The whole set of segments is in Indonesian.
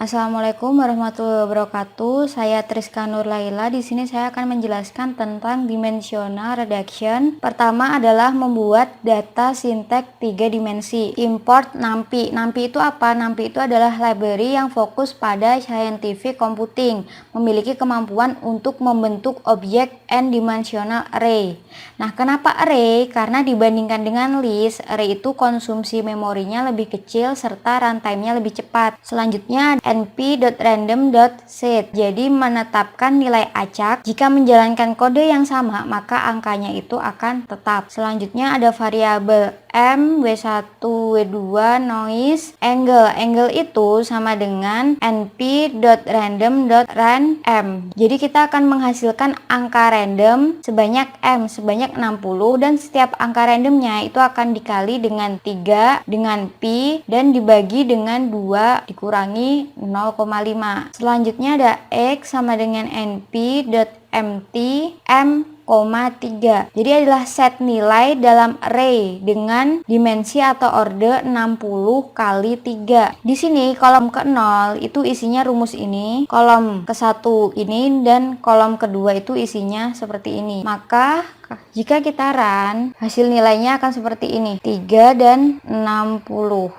Assalamualaikum warahmatullahi wabarakatuh. Saya Triska Nurlaila. Di sini saya akan menjelaskan tentang dimensional reduction. Pertama adalah membuat data sintek 3 dimensi. Import NumPy. NumPy itu apa? NumPy itu adalah library yang fokus pada scientific computing, memiliki kemampuan untuk membentuk objek n-dimensional array. Nah, kenapa array? Karena dibandingkan dengan list, array itu konsumsi memorinya lebih kecil serta runtime-nya lebih cepat. Selanjutnya np.random.set. Jadi menetapkan nilai acak. Jika menjalankan kode yang sama, maka angkanya itu akan tetap. Selanjutnya ada variabel m, w1, w2, noise, angle. Angle itu sama dengan np.random.randm. Jadi kita akan menghasilkan angka random sebanyak m, sebanyak 60, dan setiap angka randomnya itu akan dikali dengan 3 dengan pi dan dibagi dengan 2 dikurangi 0,5. Selanjutnya ada x sama dengan np.empty m, 3. Jadi adalah set nilai dalam array dengan dimensi atau orde 60 kali 3. Di sini kolom ke-0 itu isinya rumus ini, kolom ke-1 ini, dan kolom kedua itu isinya seperti ini. Maka jika kita run, hasil nilainya akan seperti ini, 3 dan 60.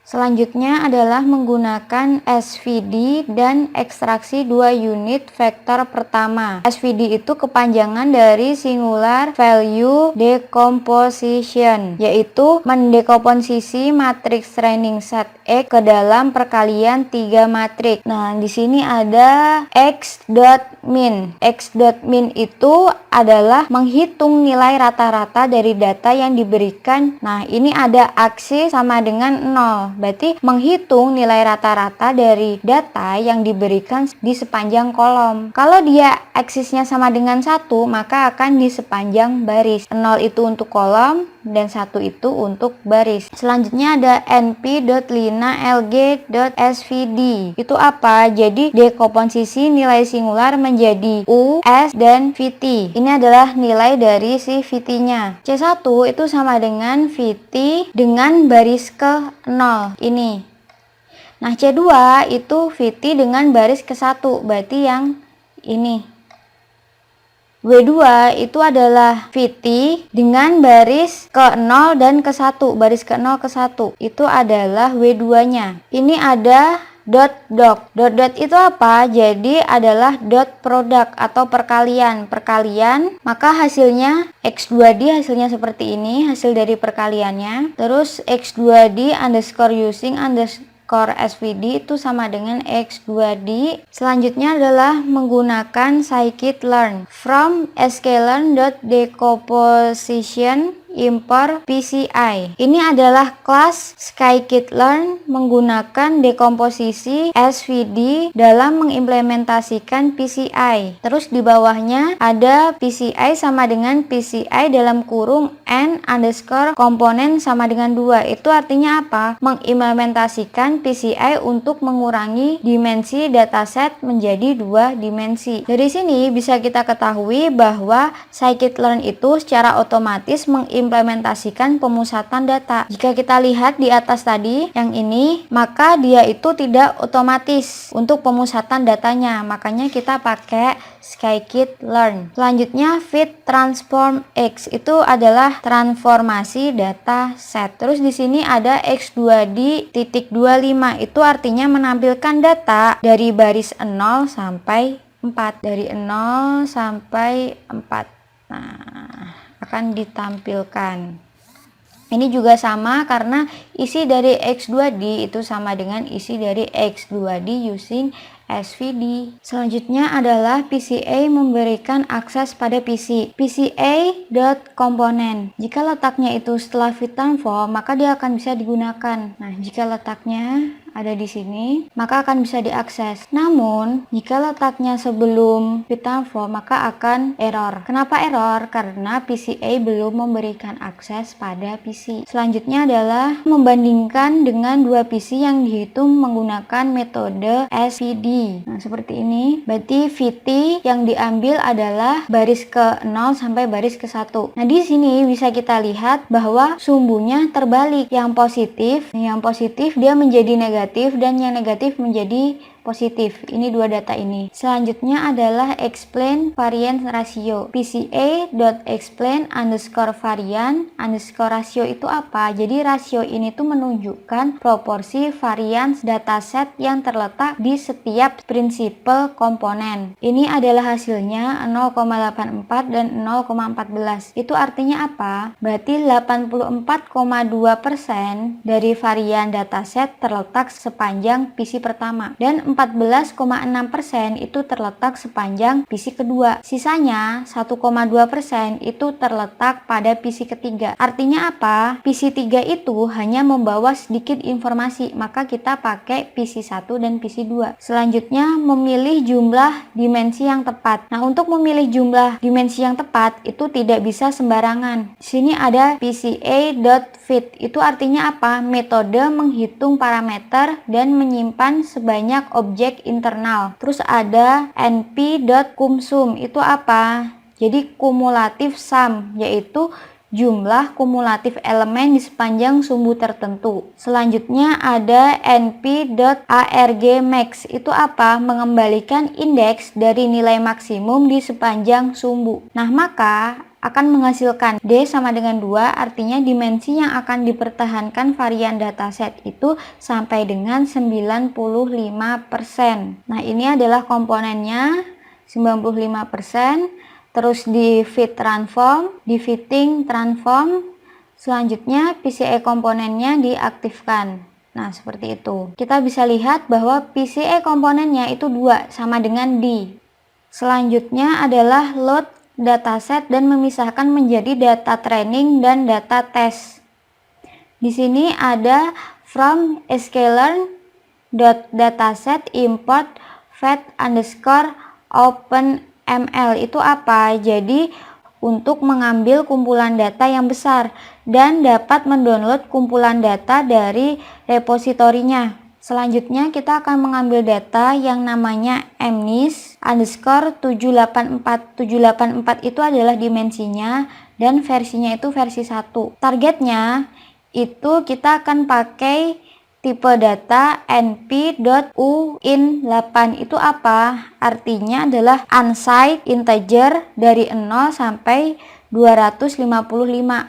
Selanjutnya adalah menggunakan SVD dan ekstraksi 2 unit vektor pertama. SVD itu kepanjangan dari singular value decomposition, yaitu mendekomposisi matriks training set X ke dalam perkalian 3 matriks. Nah, di sini ada x.min. X.min itu adalah menghitung nilai rata-rata dari data yang diberikan. Nah, ini ada aksi sama dengan 0. Berarti menghitung nilai rata-rata dari data yang diberikan di sepanjang kolom. Kalau dia aksisnya sama dengan 1, maka akan di sepanjang baris. 0 itu untuk kolom dan 1 itu untuk baris. Selanjutnya ada np.lina.lg.svd. Itu apa? Jadi dekomposisi nilai singular menjadi u, s, dan vt. Ini adalah nilai dari si vt-nya. C1 itu sama dengan vt dengan baris ke 0 ini. Nah, C2 itu vt dengan baris ke-1, berarti yang ini. W2 itu adalah vt dengan baris ke-0 dan ke-1, baris ke-0 ke-1. Itu adalah W2-nya. Ini ada dot itu apa? Jadi adalah dot product atau perkalian, maka hasilnya x2d, hasilnya seperti ini, hasil dari perkaliannya. Terus x2d underscore using underscore svd itu sama dengan x2d. Selanjutnya adalah menggunakan scikit-learn from sklearn.decomposition import PCI. Ini adalah kelas scikit-learn menggunakan dekomposisi SVD dalam mengimplementasikan PCI. Terus di bawahnya ada PCI sama dengan PCI dalam kurung n underscore komponen sama dengan 2. Itu artinya apa? Mengimplementasikan PCI untuk mengurangi dimensi dataset menjadi 2 dimensi. Dari sini bisa kita ketahui bahwa scikit-learn itu secara otomatis mengimplementasikan pemusatan data. Jika kita lihat di atas tadi yang ini, maka dia itu tidak otomatis untuk pemusatan datanya, makanya kita pakai scikit-learn. Selanjutnya fit transform x itu adalah transformasi data set. Terus di sini ada x2d.25, itu artinya menampilkan data dari baris 0 sampai 4, dari 0 sampai 4. Nah, akan ditampilkan. Ini juga sama karena isi dari x2d itu sama dengan isi dari x2d using SVD. Selanjutnya adalah PCA memberikan akses pada PC. PCA.component. Jika letaknya itu setelah fit transform, maka dia akan bisa digunakan. Nah, jika letaknya ada di sini, maka akan bisa diakses. Namun, jika letaknya sebelum fit transform, maka akan error. Kenapa error? Karena PCA belum memberikan akses pada PC. Selanjutnya adalah membandingkan dengan 2 PC yang dihitung menggunakan metode SVD. Nah, seperti ini. Berarti VT yang diambil adalah baris ke-0 sampai baris ke-1. Nah, di sini bisa kita lihat bahwa sumbunya terbalik. Yang positif dia menjadi negatif negatif dan yang negatif menjadi positif. Ini dua data ini. Selanjutnya adalah explain variance ratio. PCA.explain underscore varian underscore ratio itu apa? Jadi rasio ini tuh menunjukkan proporsi varians dataset yang terletak di setiap prinsipal komponen. Ini adalah hasilnya 0,84 dan 0,14. Itu artinya apa? Berarti 84,2% dari varian dataset terletak sepanjang PC pertama dan 14,6% itu terletak sepanjang PC kedua. Sisanya 1,2% itu terletak pada PC ketiga. Artinya apa? PC 3 itu hanya membawa sedikit informasi, maka kita pakai PC 1 dan PC 2. Selanjutnya memilih jumlah dimensi yang tepat. Nah, untuk memilih jumlah dimensi yang tepat itu tidak bisa sembarangan. Di sini ada PCA.fit. Itu artinya apa? Metode menghitung parameter dan menyimpan sebanyak objek internal. Terus ada np.cumsum. Itu apa? Jadi kumulatif sum, yaitu jumlah kumulatif elemen di sepanjang sumbu tertentu. Selanjutnya ada np.argmax. Itu apa? Mengembalikan indeks dari nilai maksimum di sepanjang sumbu. Nah, maka akan menghasilkan D sama dengan 2, artinya dimensi yang akan dipertahankan varian dataset itu sampai dengan 95%. Nah, ini adalah komponennya 95%. Terus di fit transform, di fitting transform, selanjutnya PCA komponennya diaktifkan. Nah, seperti itu. Kita bisa lihat bahwa PCA komponennya itu 2 sama dengan D. Selanjutnya adalah load dataset dan memisahkan menjadi data training dan data test. Di sini ada from sklearn.dataset import fat underscore open ML. Itu apa? Jadi untuk mengambil kumpulan data yang besar dan dapat mendownload kumpulan data dari repositorinya. Selanjutnya kita akan mengambil data yang namanya mnis underscore 784. 784 itu adalah dimensinya dan versinya itu versi 1. Targetnya itu kita akan pakai tipe data np.uin8. Itu apa? Artinya adalah unsigned integer dari 0 sampai 255.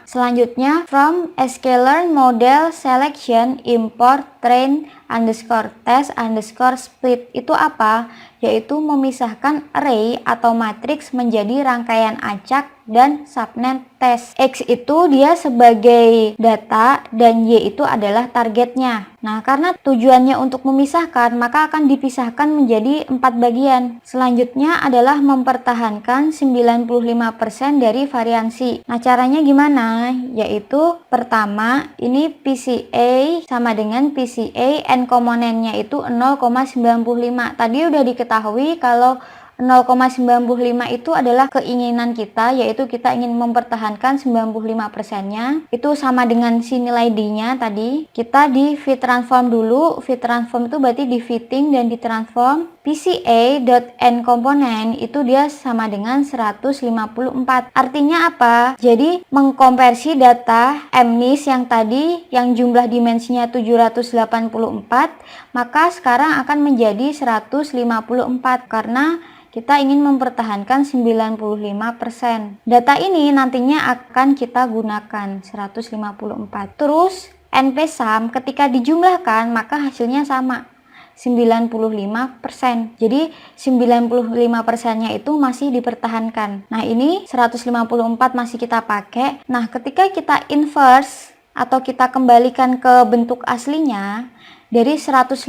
Selanjutnya from sklearn model selection import train underscore test underscore split. Itu apa? Yaitu memisahkan array atau matriks menjadi rangkaian acak dan subnet test. X itu dia sebagai data dan Y itu adalah targetnya. Nah, karena tujuannya untuk memisahkan, maka akan dipisahkan menjadi 4 bagian. Selanjutnya adalah mempertahankan 95% dari variansi. Nah, caranya gimana? Yaitu pertama, ini PCA sama dengan PCA n komponennya itu 0,95. Tadi udah diketahui kalau 0,95 itu adalah keinginan kita, yaitu kita ingin mempertahankan 95%-nya. Itu sama dengan si nilai D-nya tadi. Kita di fit transform dulu. Fit transform itu berarti di fitting dan di transform. PCA.n komponen itu dia sama dengan 154. Artinya apa? Jadi mengkonversi data mnis yang tadi yang jumlah dimensinya 784, maka sekarang akan menjadi 154 karena kita ingin mempertahankan 95%. Data ini nantinya akan kita gunakan 154. Terus npsum ketika dijumlahkan maka hasilnya sama 95%. Jadi 95%-nya itu masih dipertahankan. Nah, ini 154 masih kita pakai. Nah, ketika kita inverse atau kita kembalikan ke bentuk aslinya, dari 154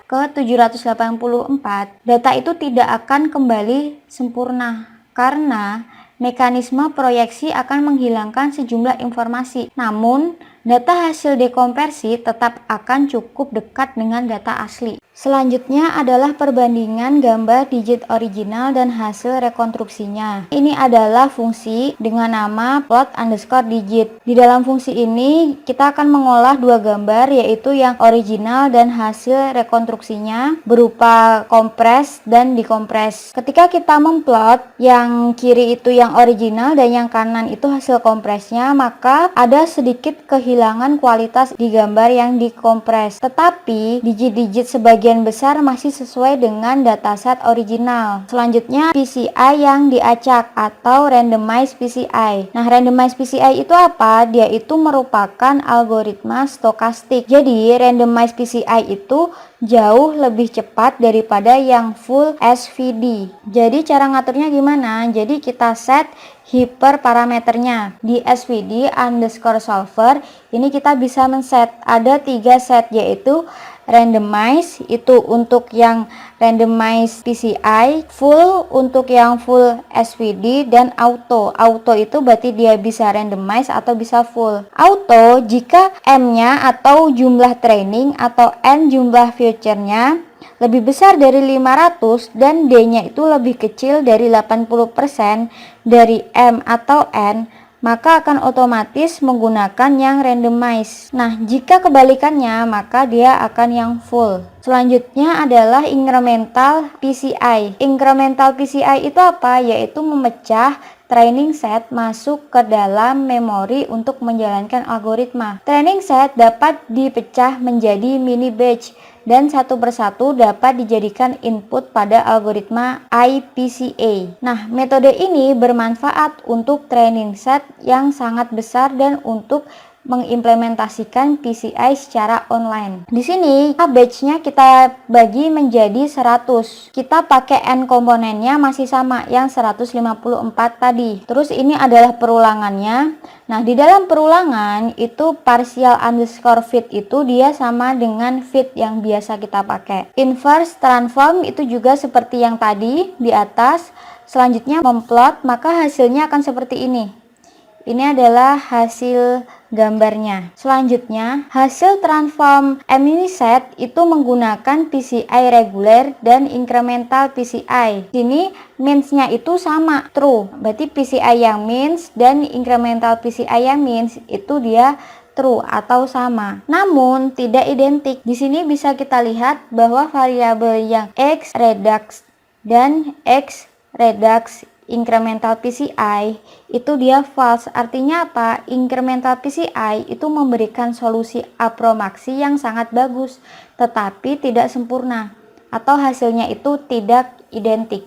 ke 784, data itu tidak akan kembali sempurna karena mekanisme proyeksi akan menghilangkan sejumlah informasi. Namun, data hasil dekonversi tetap akan cukup dekat dengan data asli. Selanjutnya adalah perbandingan gambar digit original dan hasil rekonstruksinya. Ini adalah fungsi dengan nama plot underscore digit. Di dalam fungsi ini kita akan mengolah dua gambar, yaitu yang original dan hasil rekonstruksinya berupa kompres dan dikompres. Ketika kita memplot yang kiri itu yang original dan yang kanan itu hasil kompresnya, maka ada sedikit kehilangan kehilangan kualitas di gambar yang dikompres, tetapi digit-digit sebagian besar masih sesuai dengan dataset original. Selanjutnya PCI yang diacak atau randomized PCI. Nah, randomized PCI itu apa? Dia itu merupakan algoritma stokastik. Jadi randomized PCI itu jauh lebih cepat daripada yang full SVD. Jadi cara ngaturnya gimana? Jadi kita set hiperparameternya di SVD underscore solver. Ini kita bisa men-set ada 3 set, yaitu randomize itu untuk yang randomize PCI, full untuk yang full SVD, dan auto. Auto itu berarti dia bisa randomize atau bisa full. Auto jika M-nya atau jumlah training atau N jumlah feature-nya lebih besar dari 500 dan D-nya itu lebih kecil dari 80% dari M atau N, maka akan otomatis menggunakan yang randomize. Nah, jika kebalikannya, maka dia akan yang full. Selanjutnya adalah incremental PCI. Incremental PCI itu apa? Yaitu memecah training set masuk ke dalam memori untuk menjalankan algoritma. Training set dapat dipecah menjadi mini batch dan satu persatu dapat dijadikan input pada algoritma IPCA. Nah, metode ini bermanfaat untuk training set yang sangat besar dan untuk mengimplementasikan PCI secara online. Di sini batch-nya kita bagi menjadi 100. Kita pakai N komponennya masih sama yang 154 tadi. Terus ini adalah perulangannya. Nah, di dalam perulangan itu partial underscore fit itu dia sama dengan fit yang biasa kita pakai. Inverse transform itu juga seperti yang tadi di atas. Selanjutnya memplot, maka hasilnya akan seperti ini. Ini adalah hasil gambarnya. Selanjutnya, hasil transform set itu menggunakan PCI reguler dan incremental PCI. Sini means-nya itu sama, true. Berarti PCI yang means dan incremental PCI yang means itu dia true atau sama. Namun tidak identik. Di sini bisa kita lihat bahwa variabel yang X redux dan X redux incremental PCI itu dia false. Artinya apa? Incremental PCI itu memberikan solusi apromaksi yang sangat bagus, tetapi tidak sempurna atau hasilnya itu tidak identik.